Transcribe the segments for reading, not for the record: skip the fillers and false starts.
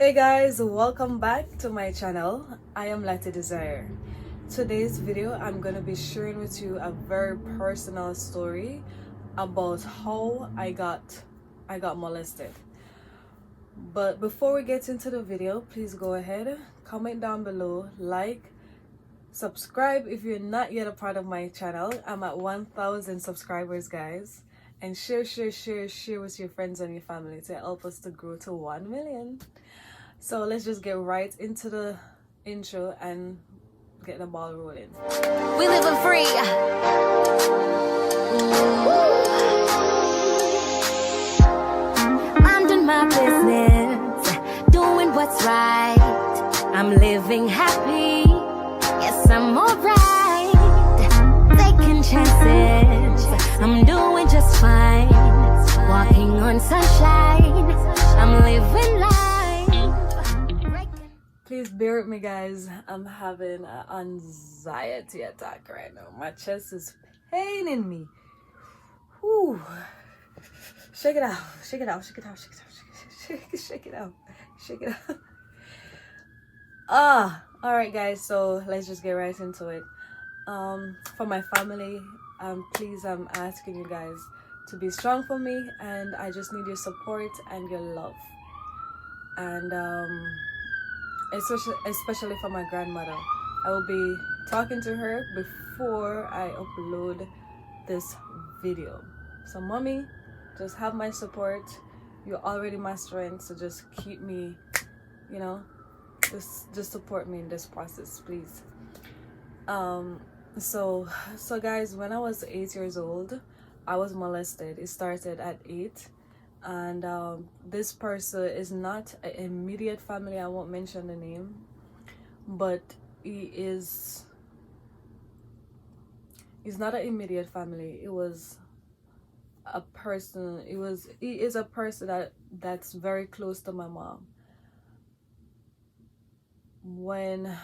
Hey guys, welcome back to my channel. I am Lattydesire. Today's video I'm gonna be sharing with you a very personal story about how I got molested. But before we get into the video, please go ahead, comment down below, like, subscribe if you're not yet a part of my channel. I'm at 1,000 subscribers, guys, and share with your friends and your family to help us to grow to 1 million. So let's just get right into the intro and get the ball rolling. We living free. Minding my business, doing what's right. I'm living happy. Yes, I'm alright. Taking chances. I'm doing just fine. Walking on sunshine. I'm living life. Please bear with me, guys. I'm having an anxiety attack right now. My chest is paining me. Whew. Shake it out. Shake it out. Shake it out. Shake it out. Shake it out. Shake it out. Alright, guys. So let's just get right into it. For my family, please, I'm asking you guys to be strong for me, and I just need your support and your love. And especially for my grandmother, I will be talking to her before I upload this video. So mommy, just have my support. You're already my strength, so just keep me, you know, just support me in this process, please. So guys, when I was 8 years old, I was molested. It started at 8. And this person is not an immediate family. I won't mention the name, but he's not an immediate family. It was a person. He is a person that's very close to my mom. When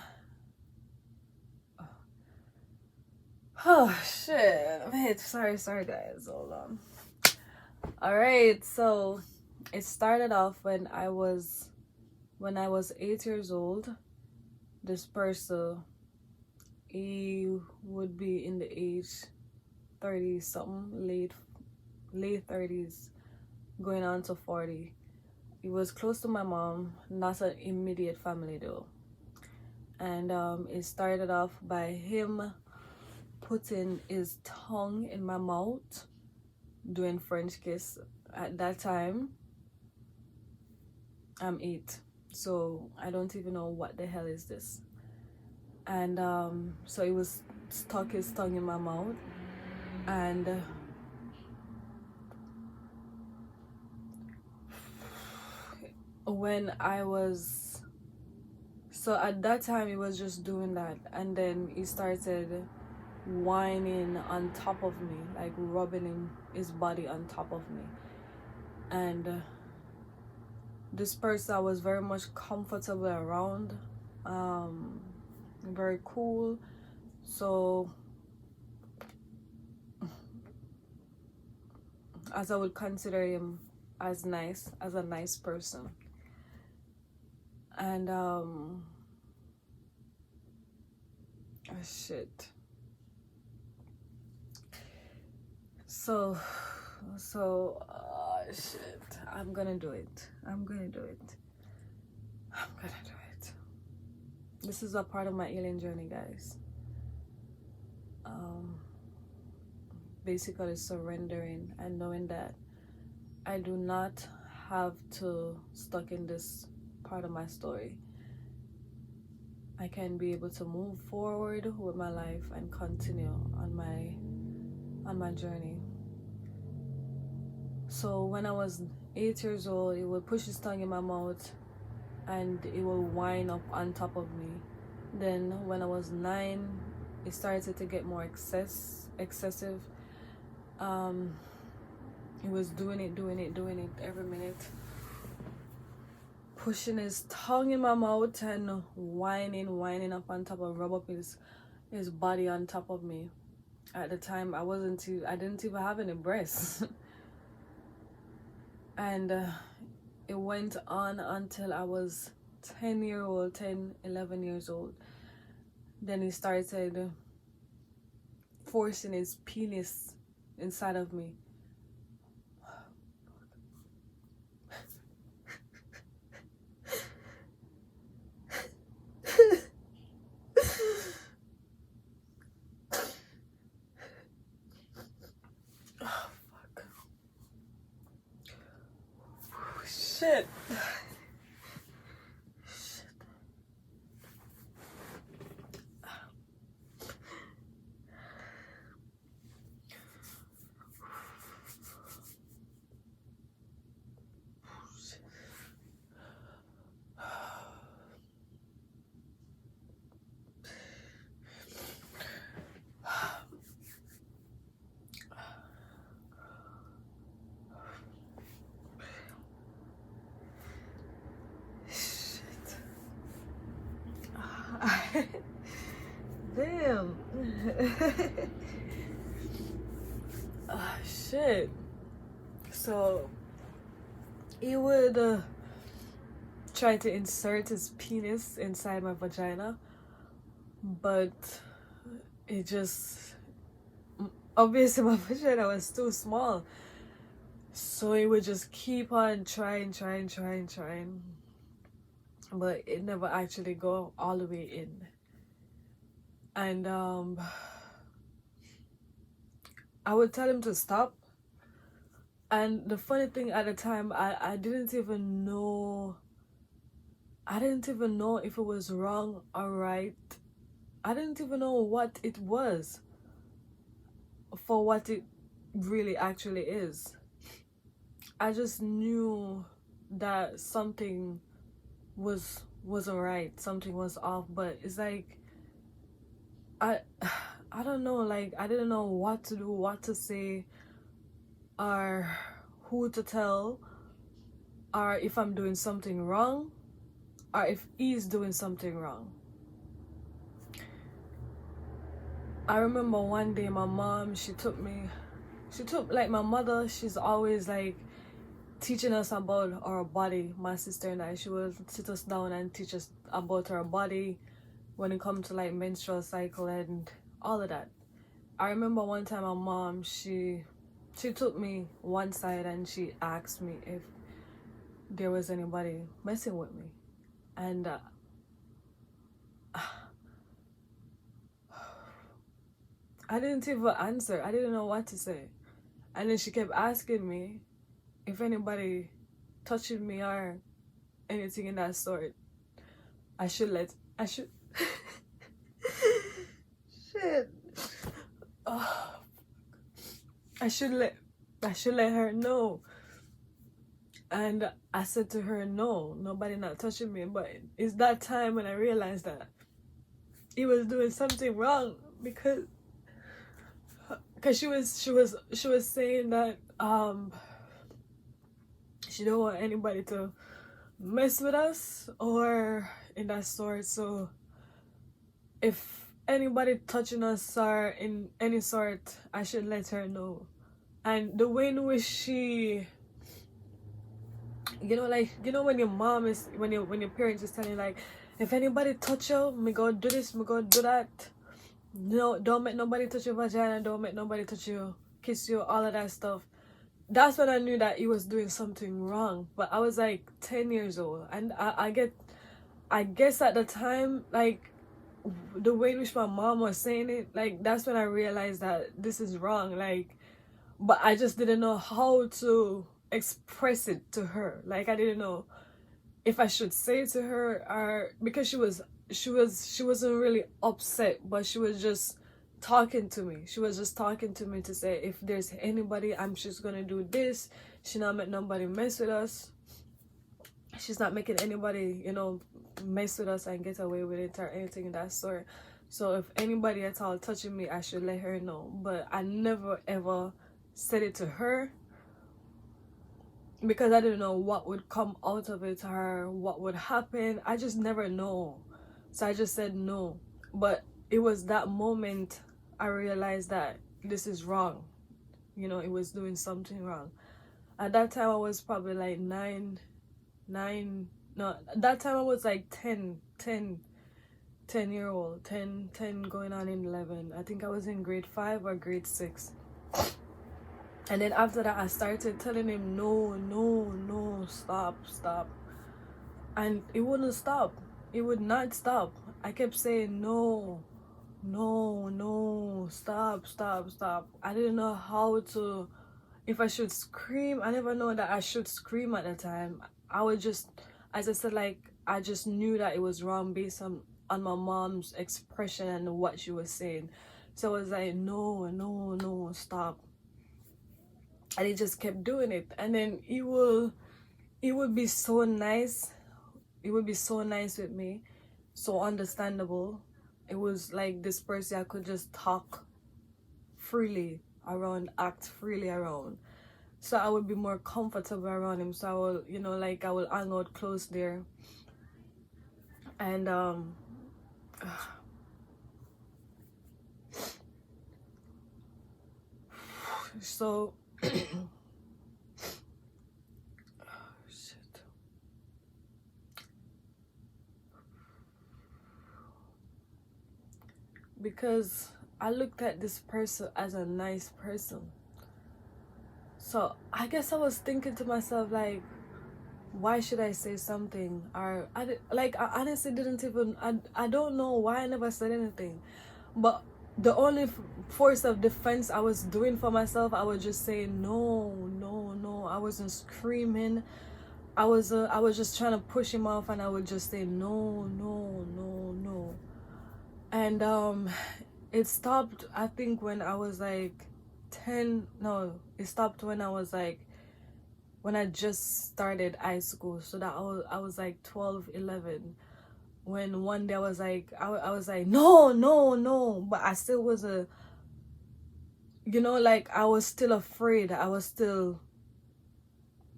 oh shit, wait, sorry guys, hold on. All right, so it started off when I was 8 years old. This person, he would be in the age 30 something, late 30s, going on to 40. He was close to my mom, not an immediate family though. And it started off by him putting his tongue in my mouth, doing French kiss. At that time, I'm 8, so I don't even know what the hell is this. And so he was stuck his tongue in my mouth, and when I was, so at that time he was just doing that, and then he started whining on top of me, like rubbing his body on top of me. And this person I was very much comfortable around, very cool. So as I would consider him as a nice person. And oh shit. So shit, I'm gonna do it. This is a part of my healing journey, guys. Basically surrendering and knowing that I do not have to stuck in this part of my story. I can be able to move forward with my life and continue on my journey. So when I was 8 years old, he would push his tongue in my mouth and it will whine up on top of me. Then when I was 9, it started to get more excessive. He was doing it every minute, pushing his tongue in my mouth and whining up on top of, rub up his body on top of me. At the time, I didn't even have any breasts. And it went on until I was 11 years old. Then he started forcing his penis inside of me. Shit. Damn. Shit. So he would try to insert his penis inside my vagina, but it just, obviously my vagina was too small, so he would just keep on trying, but it never actually go all the way in. And I would tell him to stop. And the funny thing, at the time, I didn't even know if it was wrong or right. I didn't even know what it was for what it really actually is. I just knew that something wasn't right, something was off, but it's like I don't know, like I didn't know what to do, what to say, or who to tell, or if I'm doing something wrong, or if he's doing something wrong. I remember one day my mom, she took like my mother, she's always like teaching us about our body. My sister and I, she would sit us down and teach us about our body when it comes to like menstrual cycle and all of that. I remember one time my mom, she took me one side and she asked me if there was anybody messing with me, and I didn't even answer. I didn't know what to say. And then she kept asking me if anybody touching me or anything in that sort. I should shit. Oh. I should let her know. And I said to her, no, nobody not touching me. But it's that time when I realized that he was doing something wrong, because she was saying that she don't want anybody to mess with us or in that sort. So if anybody touching us or in any sort, I should let her know. And the way in which she, when your mom is, when your parents is telling you, like, if anybody touch you, me go do this, me go do that. No, don't make nobody touch your vagina, don't make nobody touch you, kiss you, all of that stuff. That's when I knew that he was doing something wrong. But I was like 10 years old, and I guess at the time, like, the way in which my mom was saying it, like, that's when I realized that this is wrong. Like, but I just didn't know how to express it to her. Like, I didn't know if I should say it to her, or because she wasn't really upset, but she was just talking to me. She was just talking to me to say, if there's anybody, I'm just gonna do this. She not make nobody mess with us. She's not making anybody, mess with us and get away with it or anything of that sort. So if anybody at all touching me, I should let her know. But I never ever said it to her, because I didn't know what would come out of it or what would happen. I just never know. So I just said no. But it was that moment I realized that this is wrong. It was doing something wrong. At that time I was probably like 9 9, no, that time I was like 10 year old, 10 going on in 11. I think I was in grade 5 or grade 6. And then after that, I started telling him, no, no, no, stop, stop. And it wouldn't stop. It would not stop. I kept saying, no, no, no, stop, stop, stop. I didn't know how to, if I should scream. I never know that I should scream at the time. I would just, as I said, like, I just knew that it was wrong based on my mom's expression and what she was saying. So I was like, no, no, no, stop. And he just kept doing it. And then he would be so nice. It would be so nice with me, so understandable. It was like this person I could just talk freely around, act freely around. So I would be more comfortable around him. So I will, you know, like I will hang out close there. And so shit. Because I looked at this person as a nice person. So I guess I was thinking to myself, like, why should I say something? Or I honestly didn't even, I don't know why I never said anything. But the only force of defense I was doing for myself, I was just saying no, no, no. I wasn't screaming. I was just trying to push him off, and I would just say no, no, no, no. And it stopped, I think, when I was like 10. No, it stopped when I was like, when I just started high school. So that I was like 12, 11. When one day I was like, I was like, no, no, no. But I still was you know, like I was still afraid. I was still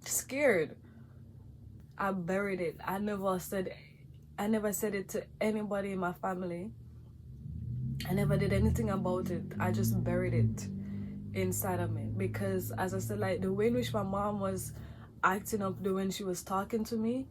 scared. I buried it. I never said it to anybody in my family. I never did anything about it. I just buried it inside of me. Because as I said, like the way in which my mom was acting up when she was talking to me,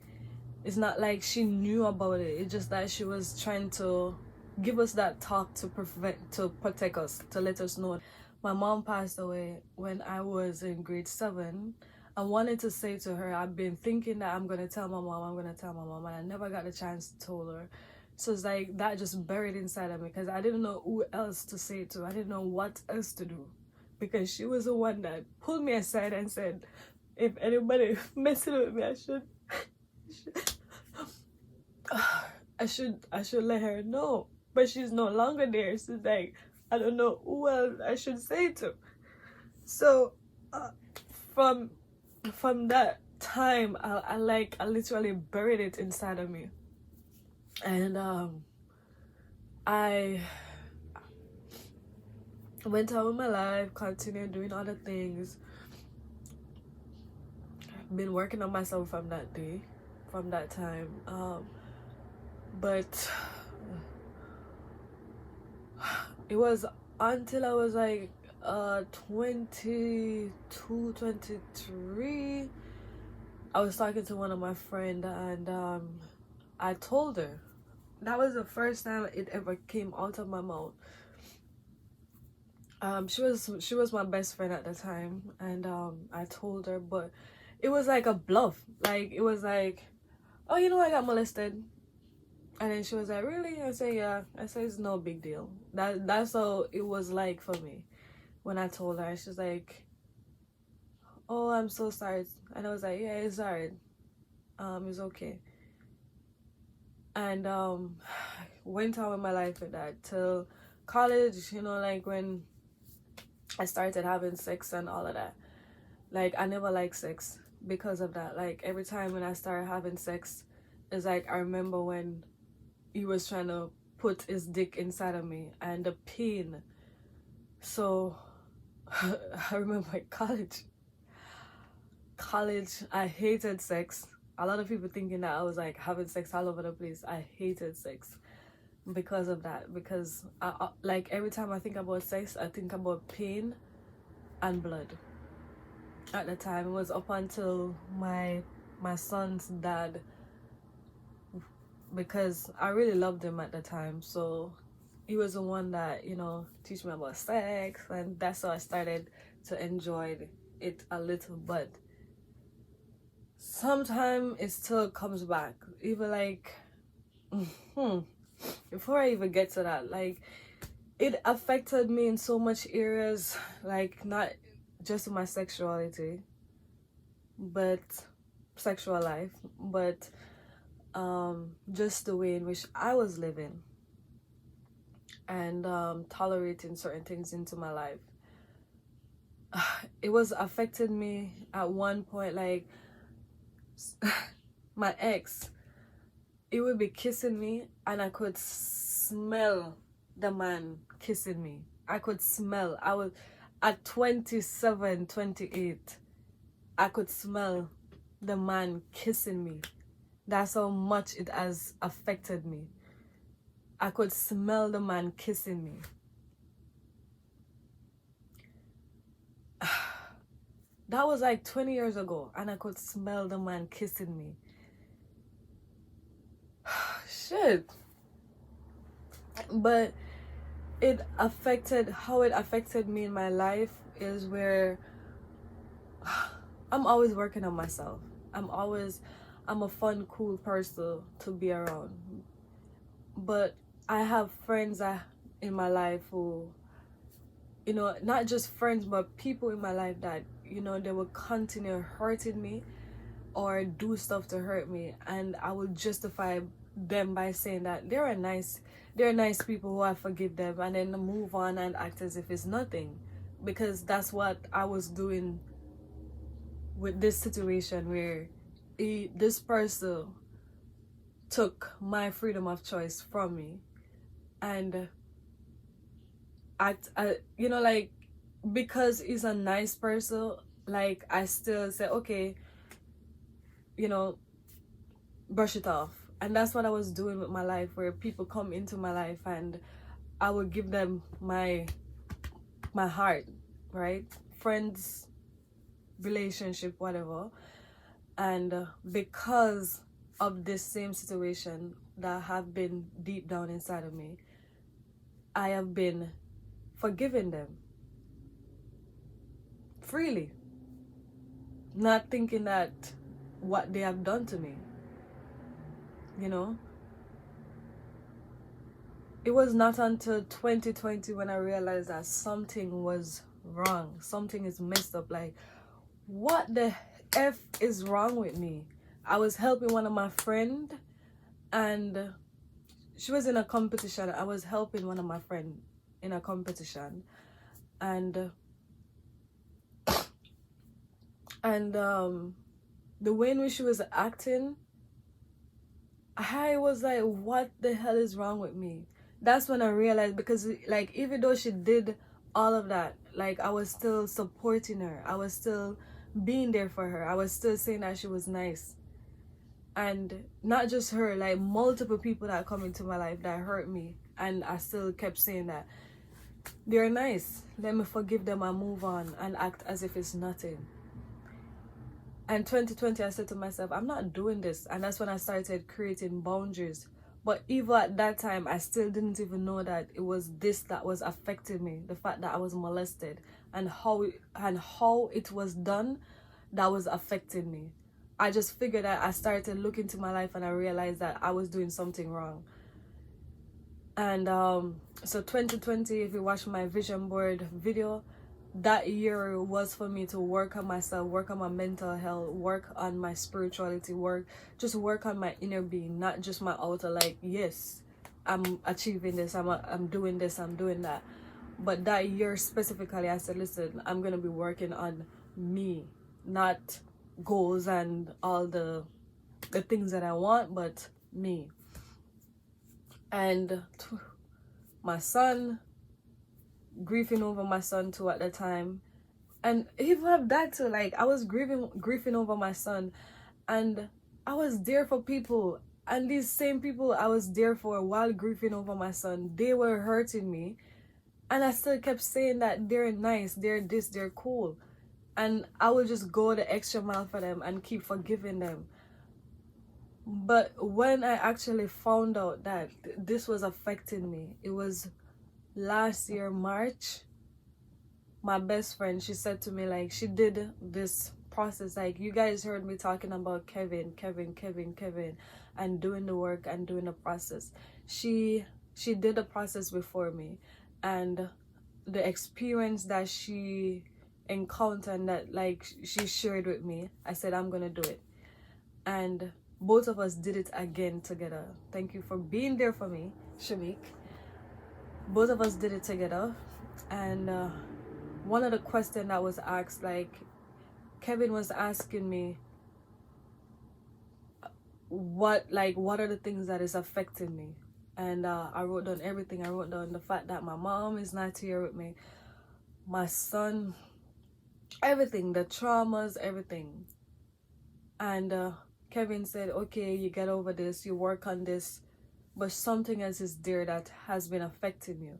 it's not like she knew about it. It's just that she was trying to give us that talk to protect us, to let us know. My mom passed away when I was in grade 7. I wanted to say to her, I've been thinking that I'm gonna tell my mom, and I never got the chance to tell her. So it's like that just buried inside of me, because I didn't know who else to say it to. I didn't know what else to do, because she was the one that pulled me aside and said, if anybody messing with me, I should let her know. But she's no longer there. So it's like, I don't know who else I should say to. So from that time, I literally buried it inside of me. And I went on with my life, continued doing other things. Been working on myself from that day, from that time. But it was until I was like 22, 23, I was talking to one of my friends, and I told her. That was the first time it ever came out of my mouth. She was my best friend at the time, and I told her, but it was like a bluff. Like, it was like, oh, you know, I got molested. And then she was like, really? I say, yeah. I say, it's no big deal. That's how it was like for me when I told her. She's like, oh, I'm so sorry. And I was like, yeah, it's alright. It's okay. And went on with my life with that till college, you know, like when I started having sex and all of that. Like, I never liked sex because of that. Like, every time when I started having sex, it's like, I remember when he was trying to put his dick inside of me and the pain. So I remember college, I hated sex. A lot of people thinking that I was like having sex all over the place. I hated sex because of that. Because I like, every time I think about sex, I think about pain and blood. At the time, it was up until my my son's dad, because I really loved him at the time. So he was the one that, you know, teach me about sex, and that's how I started to enjoy it a little. But sometimes it still comes back. Even like before I even get to that, like, it affected me in so much areas, like not just my sexuality, but sexual life, but just the way in which I was living and tolerating certain things into my life. It was affected me at one point. Like, my ex, he would be kissing me and I could smell the man kissing me. I could smell. I was at 27, 28. I could smell the man kissing me. That's how much it has affected me. I could smell the man kissing me. That was like 20 years ago, and I could smell the man kissing me. Shit. But it affected, how it affected me in my life is where I'm always working on myself. I'm a fun, cool person to be around. But I have friends in my life who, you know, not just friends, but people in my life that, you know, they will continue hurting me or do stuff to hurt me, and I will justify them by saying that they're nice people who I forgive them, and then move on and act as if it's nothing, because that's what I was doing with this situation where this person took my freedom of choice from me and you know, like, because he's a nice person, like, I still say, okay, you know, brush it off. And that's what I was doing with my life, where people come into my life and I would give them my heart, right? Friends, relationship, whatever. And because of this same situation that have been deep down inside of me, I have been forgiving them freely, not thinking that what they have done to me, you know. It was not until 2020 when I realized that something was wrong, something is messed up. Like, what the F is wrong with me? I was helping one of my friend, and she was in a competition. I was helping one of my friend in a competition, and the way in which she was acting, I was like, what the hell is wrong with me? That's when I realized, because, like, even though she did all of that, like, I was still supporting her. I was still being there for her. I was still saying that she was nice. And not just her, like, multiple people that come into my life that hurt me, and I still kept saying that they're nice, let me forgive them and move on and act as if it's nothing. And 2020, I said to myself, I'm not doing this. And that's when I started creating boundaries. But even at that time, I still didn't even know that it was this that was affecting me. The fact that I was molested, and how it was done, that was affecting me. I just figured that I started looking into my life and I realized that I was doing something wrong. And so 2020, if you watch my vision board video, that year was for me to work on myself, work on my mental health, work on my spirituality, just work on my inner being, not just my outer. Like, yes, I'm achieving this, I'm doing this, I'm doing that. But that year specifically, I said, listen, I'm gonna be working on me, not goals and all the things that I want, but me. And my son, grieving over my son too at the time, and even that too, like, I was grieving over my son, and I was there for people, and these same people I was there for while grieving over my son, they were hurting me, and I still kept saying that they're nice, they're this, they're cool, and I would just go the extra mile for them and keep forgiving them. But when I actually found out that this was affecting me, it was last year, March. My best friend, she said to me, like, she did this process, like, you guys heard me talking about Kevin, and doing the work and doing the process. She did the process before me, and the experience that she encountered and that, like, she shared with me, I said, I'm gonna do it. And both of us did it again together. Thank you for being there for me, Shamik. Both of us did it together. And one of the questions that was asked, like, Kevin was asking me what are the things that is affecting me. And I wrote down everything. I wrote down the fact that my mom is not here with me, my son, everything, the traumas, everything. And Kevin said, okay, you get over this, you work on this, but something else is there that has been affecting you.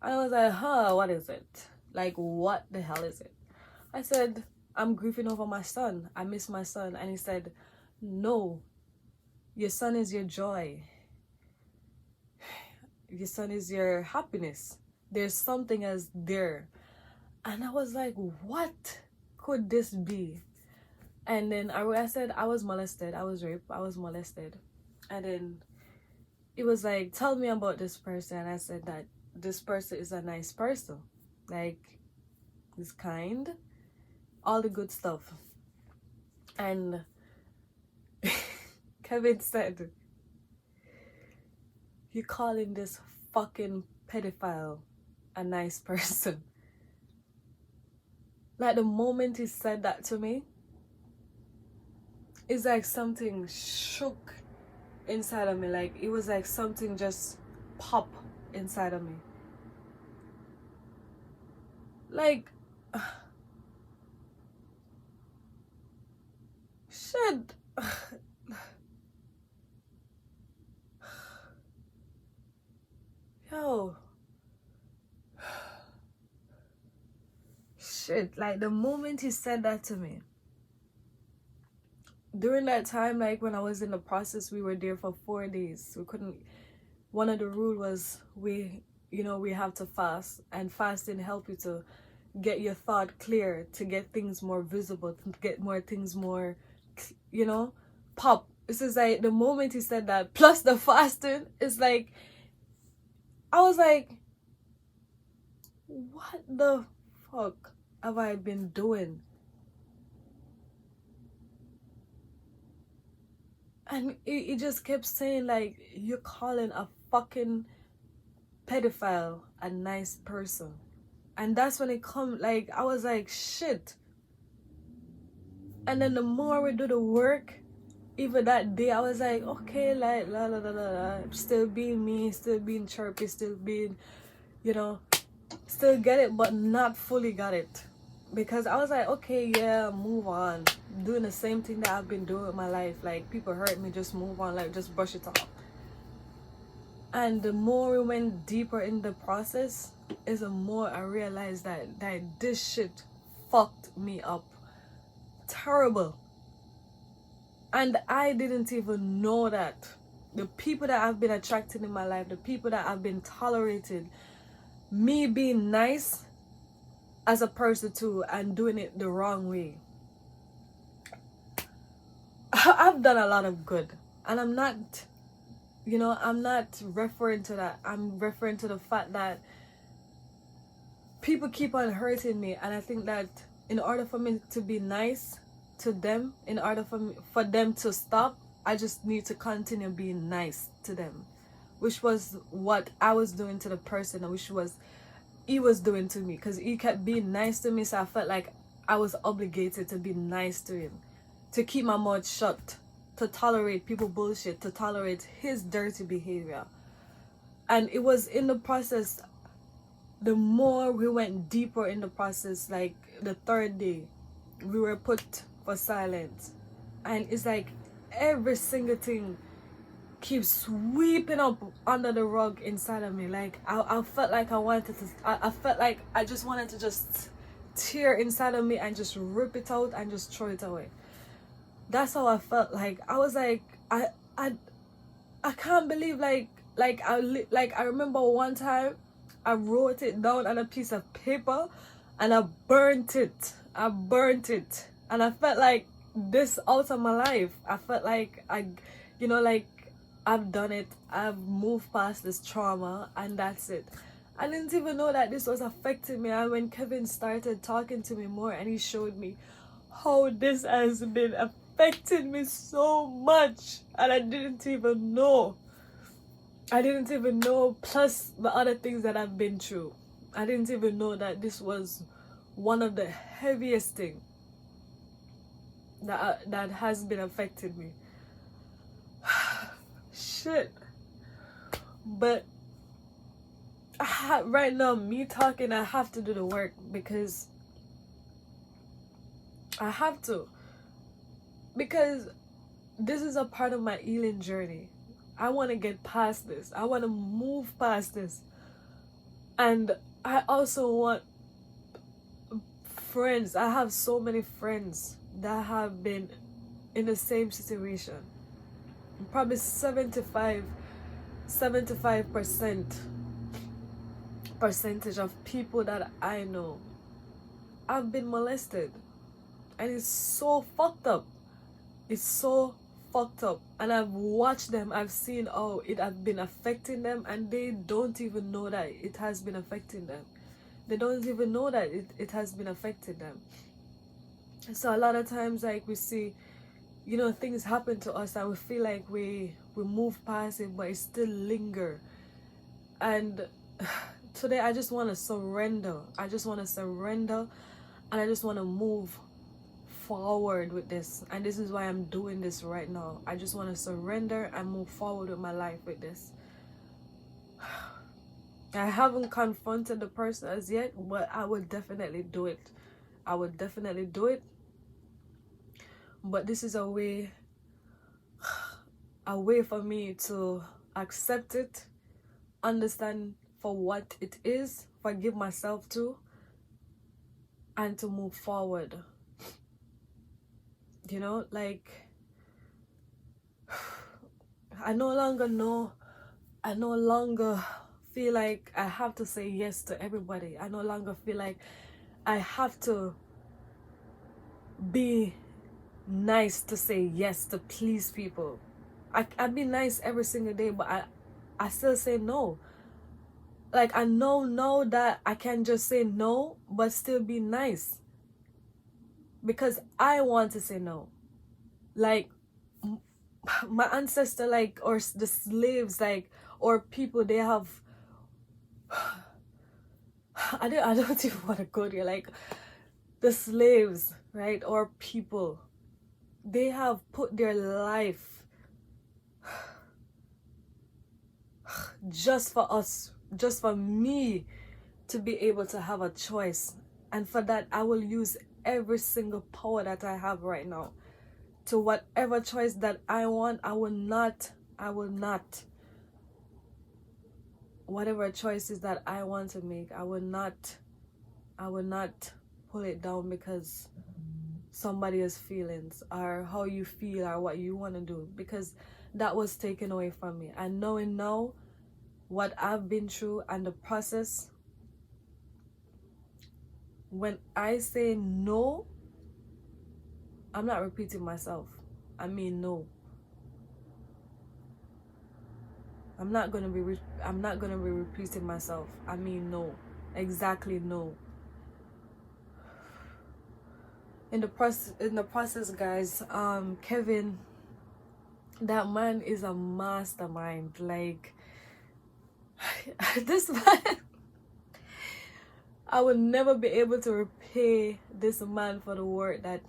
And I was like, what is it? Like, what the hell is it? I said, I'm grieving over my son. I miss my son. And he said, no, your son is your joy. Your son is your happiness. There's something else there. And I was like, what could this be? And then I said, I was molested. I was raped. I was molested. And then it was like, tell me about this person. And I said that this person is a nice person. Like, he's kind. All the good stuff. And Kevin said, you calling this fucking pedophile a nice person? Like, the moment he said that to me, it's like something shook inside of me. Like, it was like something just pop inside of me. Like, shit. Yo. Shit. Like, the moment he said that to me, during that time, like, when I was in the process, we were there for 4 days. We couldn't, one of the rules was we have to fast, and fasting help you to get your thought clear, to get things more visible, to get more things more, pop. This is like, the moment he said that, plus the fasting, it's like, I was like, what the fuck have I been doing? And he just kept saying, like, you're calling a fucking pedophile a nice person. And that's when it come, like, I was like, shit. And then the more we do the work, even that day, I was like, okay, like, la la la la la, still being me, still being chirpy, still being, still get it, but not fully got it. Because I was like, okay, yeah, move on. Doing the same thing that I've been doing with my life. Like, people hurt me, just move on, like, just brush it off. And the more we went deeper in the process, is the more I realized that this shit fucked me up. Terrible. And I didn't even know that. The people that I've been attracted in my life, the people that I've been tolerated, me being nice as a person too, and doing it the wrong way. I've done a lot of good, and I'm not referring to that. I'm referring to the fact that people keep on hurting me, and I think that in order for me to be nice to them, in order for them to stop, I just need to continue being nice to them, which was what I was doing to the person, which was he was doing to me, because he kept being nice to me. So I felt like I was obligated to be nice to him, to keep my mouth shut, to tolerate people bullshit, to tolerate his dirty behavior. And it was in the process, the more we went deeper in the process, like the 3rd day, we were put for silence. And it's like every single thing keeps sweeping up under the rug inside of me. Like, I felt like I felt like I just wanted to just tear inside of me and just rip it out and just throw it away. That's how I felt. Like, I was like, I I I can't believe I remember one time I wrote it down on a piece of paper and I burnt it. And I felt like this out of my life. I felt like I've done it. I've moved past this trauma and that's it. I didn't even know that this was affecting me. And when Kevin started talking to me more and he showed me how this has been affecting me so much, and I didn't even know. Plus the other things that I've been through. I didn't even know that this was one of the heaviest things that has been affecting me. Shit. But right now, me talking, I have to do the work because I have to. Because this is a part of my healing journey. I want to get past this. I want to move past this. And I also want friends. I have so many friends that have been in the same situation. Probably 75% percentage of people that I know have been molested. And it's so fucked up. It's so fucked up. And I've watched them. I've seen how it has been affecting them, and they don't even know that it has been affecting them. They don't even know that it has been affecting them. So a lot of times, like, we see, you know, things happen to us and we feel like we move past it, but it still linger. And today I just want to surrender. I just want to surrender, and I just want to move forward with this. And this is why I'm doing this right now. I just want to surrender and move forward with my life with this. I haven't confronted the person as yet, but I will definitely do it. I will definitely do it. But this is a way for me to accept it, understand for what it is, forgive myself too, and to move forward. You know, like, I no longer feel like I have to say yes to everybody. I no longer feel like I have to be nice to say yes to please people. I be nice every single day, but I still say no. Like, I know now that I can just say no but still be nice, because I want to say no. Like, my ancestor, like, or the slaves, like, or people, they have I don't even want to go there. Like, the slaves, right, or people, they have put their life just for us, just for me to be able to have a choice. And for that, I will use every single power that I have right now to whatever choice that I want. I will not whatever choices that I want to make, I will not pull it down because somebody else's feelings or how you feel or what you want to do, because that was taken away from me. And knowing now what I've been through and the process, when I say no, I'm not repeating myself. I mean no. I'm not gonna be repeating myself. I mean no. Exactly no. In the process, guys, Kevin, that man is a mastermind. Like, this man, I would never be able to repay this man for the work that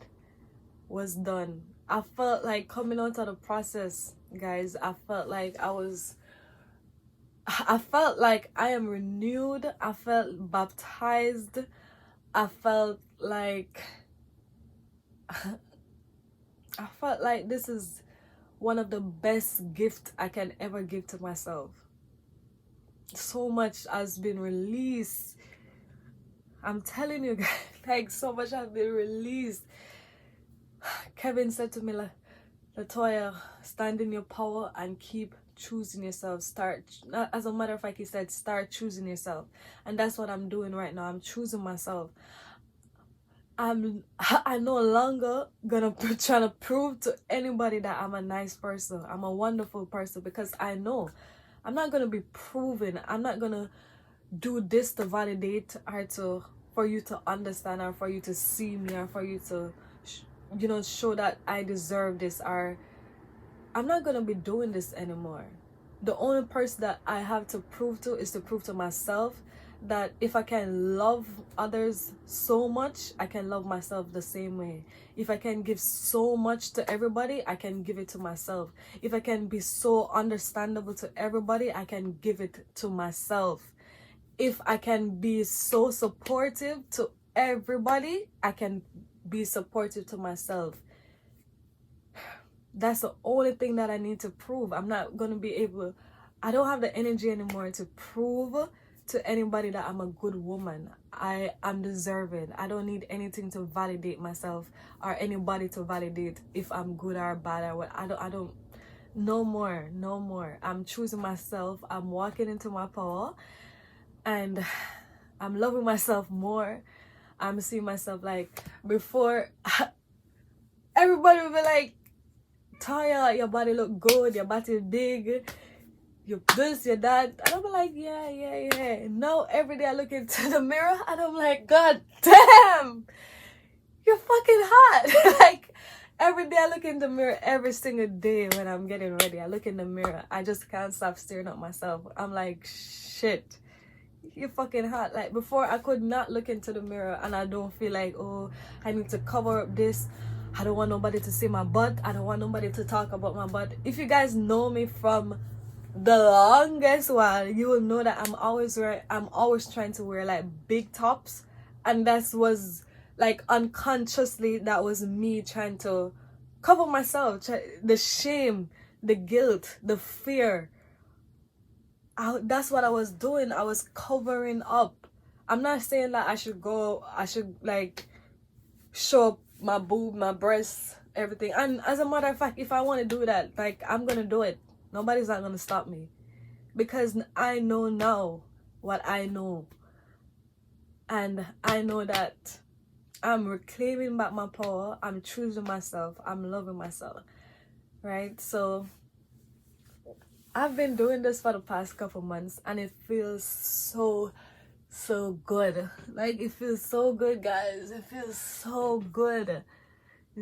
was done. I felt like coming out of the process, guys, I felt like I am renewed. I felt baptized. I felt like this is one of the best gifts I can ever give to myself. So much has been released. I'm telling you guys, like, so much has been released. Kevin said to me, like, Latoya, stand in your power and keep choosing yourself. Start, as a matter of fact, he said, start choosing yourself. And that's what I'm doing right now. I'm choosing myself. I'm no longer gonna try to prove to anybody that I'm a nice person, I'm a wonderful person, because I know I'm not gonna be proven. I'm not gonna do this to validate or to for you to understand or for you to see me or for you to show that I deserve this. Or I'm not gonna be doing this anymore. The only person that I have to prove to is to prove to myself that if I can love others so much, I can love myself the same way. If I can give so much to everybody, I can give it to myself. If I can be so understandable to everybody, I can give it to myself. If I can be so supportive to everybody, I can be supportive to myself. That's the only thing that I need to prove. I'm not going to be able, I don't have the energy anymore to prove to anybody that I'm a good woman. I'm deserving. I don't need anything to validate myself or anybody to validate if I'm good or bad or what. I don't, no more. I'm choosing myself. I'm walking into my power and I'm loving myself more. I'm seeing myself like before. Everybody will be like, Taya, your body look good, your body big, you this, your that. And I'm like, yeah. Now every day I look into the mirror and I'm like, God damn, you're fucking hot. Like every day I look in the mirror, every single day when I'm getting ready, I look in the mirror. I just can't stop staring at myself. I'm like, shit, you're fucking hot. Like before I could not look into the mirror and I don't feel like, oh, I need to cover up this. I don't want nobody to see my butt. I don't want nobody to talk about my butt. If you guys know me from the longest while, you will know that I'm always trying to wear like big tops, and that was like unconsciously, that was me trying to cover myself, the shame, the guilt, the fear. That's what I was doing. I was covering up. I'm not saying that I should like show up my boob, my breasts, everything. And as a matter of fact, if I want to do that, like, I'm gonna do it. Nobody's not gonna stop me, because I know now what I know, and I know that I'm reclaiming back my power. I'm choosing myself. I'm loving myself, right? So I've been doing this for the past couple months and it feels so good. Like, it feels so good, guys. It feels so good.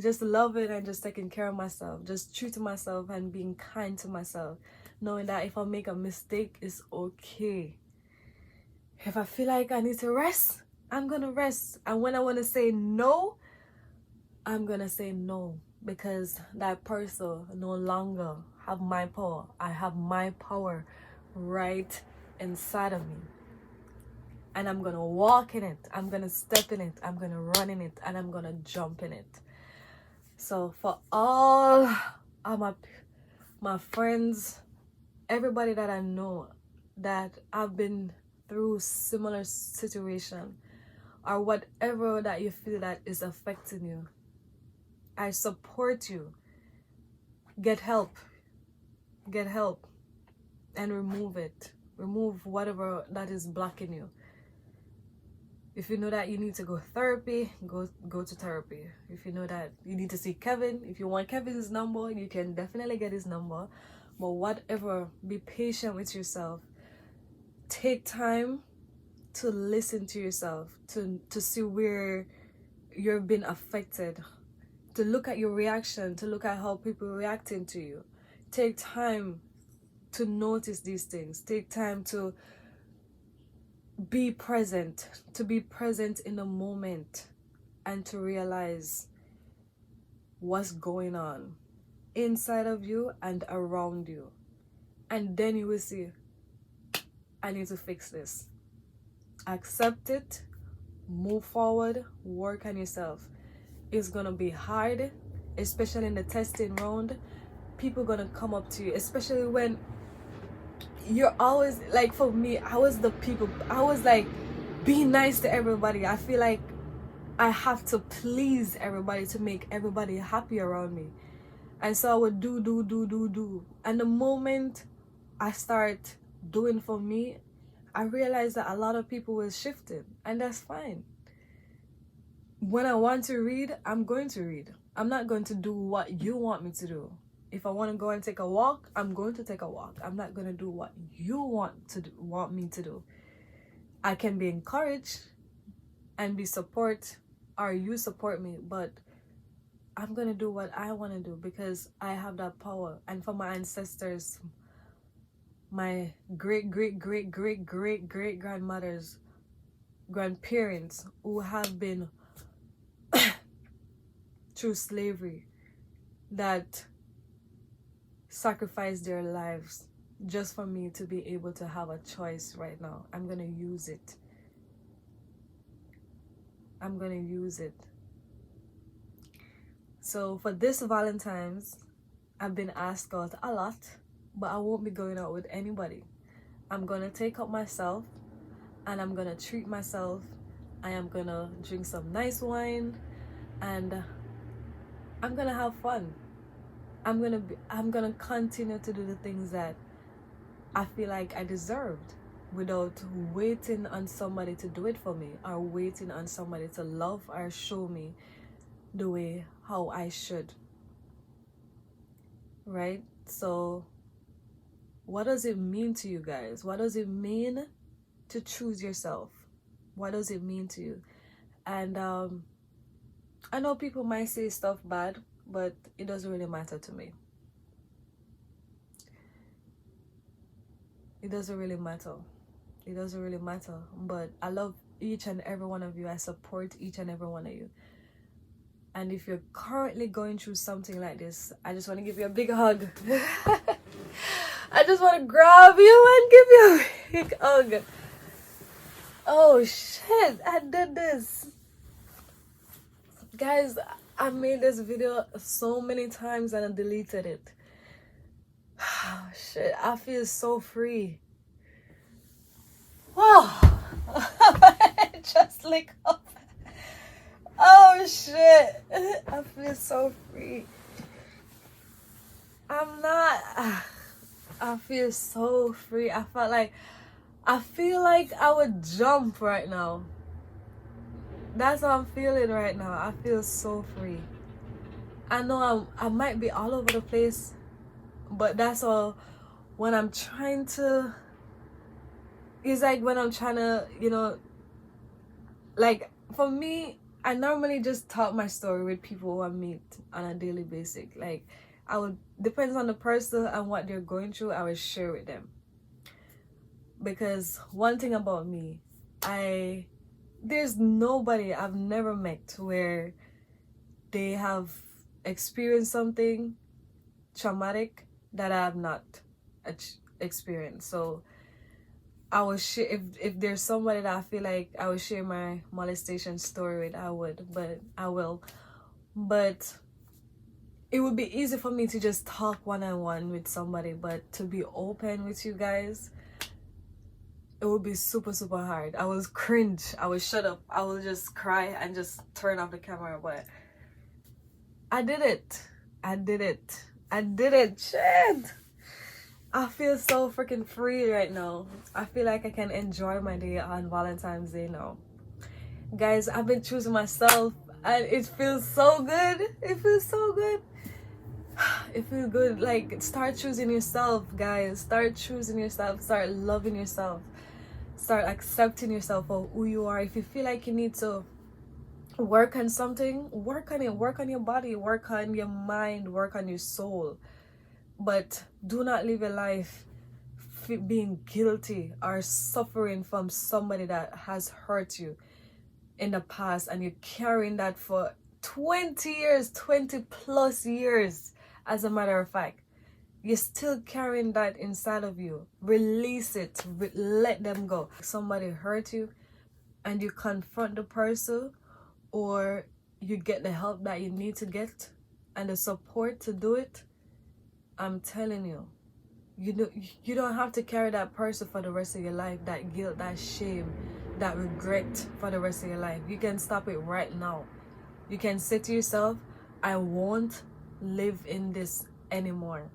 Just loving and just taking care of myself, just treating myself and being kind to myself, knowing that if I make a mistake, it's okay. If I feel like I need to rest, I'm gonna rest. And when I want to say no, I'm gonna say no, because that person no longer have my power. I have my power right inside of me, and I'm gonna walk in it. I'm gonna step in it. I'm gonna run in it, and I'm gonna jump in it. So for all of my friends, everybody that I know that I've been through similar situation or whatever that you feel that is affecting you, I support you. Get help and remove it. Remove whatever that is blocking you. If you know that you need to go therapy, go to therapy. If you know that you need to see Kevin, if you want Kevin's number, you can definitely get his number. But whatever, be patient with yourself. Take time to listen to yourself, to see where you're being affected, to look at your reaction, to look at how people are reacting to you. Take time to notice these things. Take time to be present in the moment, and to realize what's going on inside of you and around you. And then you will see, I need to fix this. Accept it, move forward, work on yourself. It's gonna be hard, especially in the testing round. People gonna come up to you, especially when you're always like, for me, I was like, be nice to everybody. I feel like I have to please everybody to make everybody happy around me. And so I would do. And the moment I start doing for me, I realized that a lot of people were shifting, and that's fine. When I want to read, I'm going to read. I'm not going to do what you want me to do. If I want to go and take a walk, I'm going to take a walk. I'm not going to do what you want me to do. I can be encouraged and be support, or you support me, but I'm going to do what I want to do because I have that power. And for my ancestors, my great grandmothers, grandparents who have been through slavery, that sacrificed their lives just for me to be able to have a choice right now. I'm gonna use it. I'm gonna use it. So for this Valentine's, I've been asked out a lot, but I won't be going out with anybody. I'm gonna take up myself, and I'm gonna treat myself. I am gonna drink some nice wine, and I'm gonna have fun. I'm gonna continue to do the things that I feel like I deserved, without waiting on somebody to do it for me, or waiting on somebody to love or show me the way how I should. Right? So what does it mean to you guys? What does it mean to choose yourself? What does it mean to you? And I know people might say stuff bad, but it doesn't really matter to me. It doesn't really matter. It doesn't really matter. But I love each and every one of you. I support each and every one of you. And if you're currently going through something like this, I just want to give you a big hug. I just want to grab you and give you a big hug. Oh shit, I did this. Guys, I made this video so many times and I deleted it. Oh shit, I feel so free. Wow. Just lick up. Oh shit, I feel so free. I feel so free. I feel like I would jump right now. That's how I'm feeling right now. I feel so free. I know I might be all over the place, but that's all. When I'm trying to, it's like when I'm trying to, like for me, I normally just talk my story with people who I meet on a daily basis. Like depends on the person and what they're going through, I will share with them. Because one thing about me, there's nobody I've never met where they have experienced something traumatic that I have not experienced. So I will share, if there's somebody that I feel like I would share my molestation story with, I will. But it would be easy for me to just talk one-on-one with somebody, but to be open with you guys, it would be super hard. I was cringe. I would shut up. I would just cry and just turn off the camera. But I did it. Shit. I feel so freaking free right now. I feel like I can enjoy my day on Valentine's Day now. Guys, I've been choosing myself and it feels so good. It feels good. Like, start choosing yourself, guys. Start choosing yourself. Start loving yourself. Start accepting yourself for who you are. If you feel like you need to work on something, work on it. Work on your body, work on your mind, work on your soul. But do not live your life being guilty or suffering from somebody that has hurt you in the past, and you're carrying that for 20 plus years. As a matter of fact, you're still carrying that inside of you. Release it. Let them go. Somebody hurt you and you confront the person, or you get the help that you need to get and the support to do it. I'm telling you, you don't have to carry that person for the rest of your life, that guilt, that shame, that regret for the rest of your life. You can stop it right now. You can say to yourself, I won't live in this anymore.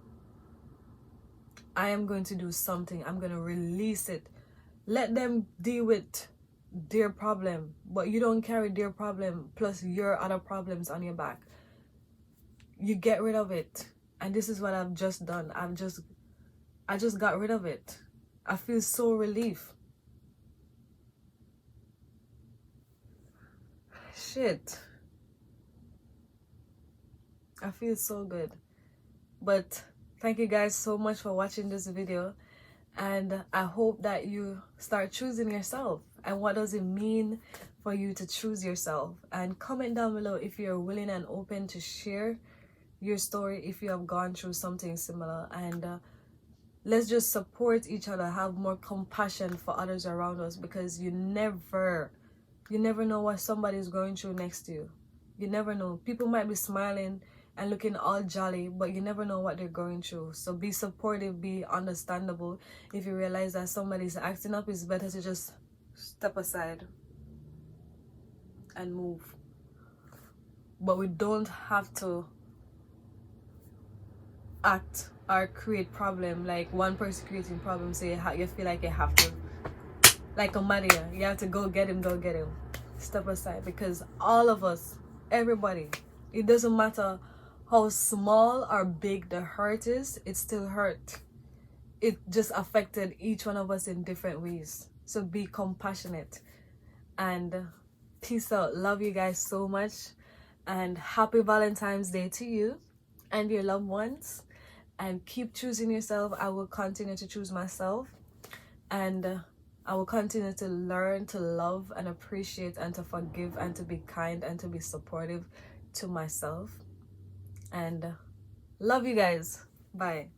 I am going to do something. I'm going to release it. Let them deal with their problem, but you don't carry their problem plus your other problems on your back. You get rid of it. And this is what I've just done. I just got rid of it. I feel so relief. Shit. I feel so good. But thank you guys so much for watching this video, and I hope that you start choosing yourself. And what does it mean for you to choose yourself? And comment down below if you're willing and open to share your story, if you have gone through something similar. And let's just support each other, have more compassion for others around us, because you never know what somebody's going through next to you. You never know. People might be smiling and looking all jolly, but you never know what they're going through. So be supportive, be understandable. If you realize that somebody's acting up, it's better to just step aside and move. But we don't have to act or create problem, like one person creating problem, so you feel like you have to, like a Maria, you have to go get him. Step aside, because all of us, everybody, it doesn't matter how small or big the hurt is, it still hurt. It just affected each one of us in different ways. So be compassionate, and peace out. Love you guys so much, and happy Valentine's Day to you and your loved ones. And keep choosing yourself. I will continue to choose myself, and I will continue to learn to love and appreciate and to forgive and to be kind and to be supportive to myself. And love you guys. Bye.